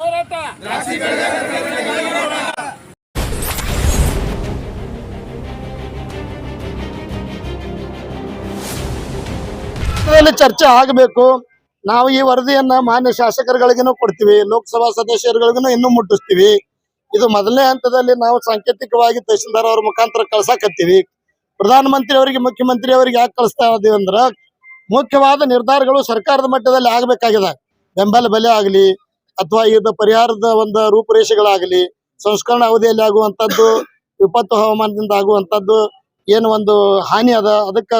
ಹೋರಾಟ. ಚರ್ಚೆ ಆಗಬೇಕು. ನಾವು ಈ ವರದಿಯನ್ನ ಮಾನ್ಯ ಶಾಸಕರುಗಳಿಗೂ ಕೊಡ್ತೀವಿ, ಲೋಕಸಭಾ ಸದಸ್ಯರುಗಳಿಗೂ ಇನ್ನೂ ಮುಟ್ಟಿಸ್ತೀವಿ. ಇದು ಮೊದಲನೇ ಹಂತದಲ್ಲಿ ನಾವು ಸಾಂಕೇತಿಕವಾಗಿ ತಹಸೀಲ್ದಾರ್ ಅವ್ರ ಮುಖಾಂತರ ಕಳ್ಸಾಕತ್ತೀವಿ. ಪ್ರಧಾನಮಂತ್ರಿ ಅವರಿಗೆ, ಮುಖ್ಯಮಂತ್ರಿ ಅವರಿಗೆ ಯಾಕೆ ಕಳಿಸ್ತಾ ಇದೀವಿ ಅಂದ್ರೆ, ಮುಖ್ಯವಾದ ನಿರ್ಧಾರಗಳು ಸರ್ಕಾರದ ಮಟ್ಟದಲ್ಲಿ ಆಗಬೇಕಾಗಿದೆ. ಬೆಂಬಲ ಬೆಲೆ ಆಗಲಿ ಅಥವಾ ಇದು ಪರಿಹಾರದ ಒಂದು ರೂಪುರೇಷೆಗಳಾಗಲಿ, ಸಂಸ್ಕರಣಾ ಅವಧಿಯಲ್ಲಿ ಆಗುವಂಥದ್ದು, ವಿಪತ್ತು ಹವಾಮಾನದಿಂದ ಆಗುವಂಥದ್ದು ಏನು ಒಂದು ಹಾನಿ ಅದ, ಅದಕ್ಕೆ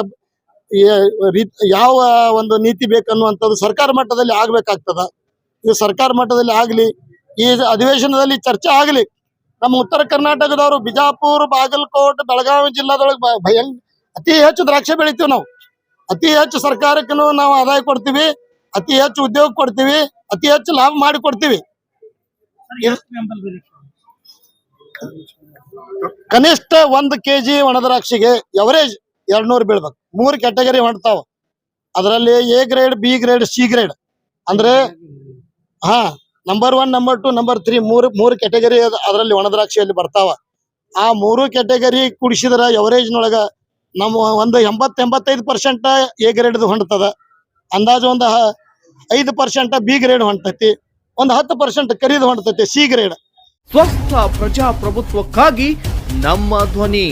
ಯಾವ ಒಂದು ನೀತಿ ಬೇಕನ್ನುವಂಥದ್ದು ಸರ್ಕಾರ ಮಟ್ಟದಲ್ಲಿ ಆಗ್ಬೇಕಾಗ್ತದ. ಇದು ಸರ್ಕಾರ ಮಟ್ಟದಲ್ಲಿ ಆಗಲಿ, ಈ ಅಧಿವೇಶನದಲ್ಲಿ ಚರ್ಚೆ ಆಗಲಿ. ನಮ್ಮ ಉತ್ತರ ಕರ್ನಾಟಕದವರು ಬಿಜಾಪುರ, ಬಾಗಲಕೋಟೆ, ಬೆಳಗಾವಿ ಜಿಲ್ಲಾದೊಳಗೆ ಅತಿ ಹೆಚ್ಚು ದ್ರಾಕ್ಷಿ ಬೆಳಿತೀವಿ ನಾವು. ಅತಿ ಹೆಚ್ಚು ಸರ್ಕಾರಕ್ಕೂ ನಾವು ಆದಾಯ ಕೊಡ್ತೀವಿ, ಅತಿ ಹೆಚ್ಚು ಉದ್ಯೋಗ ಕೊಡ್ತೀವಿ, ಅತಿ ಹೆಚ್ಚು ಲಾಭ ಮಾಡಿ ಕೊಡ್ತೀವಿ. ಕನಿಷ್ಠ 1 kg ಒಣ ದ್ರಾಕ್ಷಿಗೆ ಎವರೇಜ್ 200 ಬೀಳ್ಬೇಕು. 3 ಕ್ಯಾಟಗರಿ ಹೊಂಡ್ತಾವ. ಅದರಲ್ಲಿ A grade, B grade, C grade ಅಂದ್ರೆ ನಂಬರ್ 1, ನಂಬರ್ 2, ನಂಬರ್ 3 ಮೂರು ಕ್ಯಾಟಗರಿ ಅದರಲ್ಲಿ ಒಣ ದ್ರಾಕ್ಷಿಯಲ್ಲಿ ಬರ್ತಾವ. ಆ 3 ಕ್ಯಾಟಗರಿ ಕುಡಿಸಿದ್ರ ಎವರೇಜ್ನೊಳಗ ನಮ್ಮ ಒಂದು 80-85% ಎ ಗ್ರೇಡ್ ಹೊಂಡ್ತದ. ಅಂದಾಜು ಒಂದು 5% ಬಿ ಗ್ರೇಡ್ ಹೊಂಟತಿ, ಒಂದು 10% ಕರಿದು ಹೊಂಟತಿ ಸಿ ಗ್ರೇಡ್. ಸ್ವಸ್ಥ ಪ್ರಜಾಪ್ರಭುತ್ವಕ್ಕಾಗಿ ನಮ್ಮ ಧ್ವನಿ.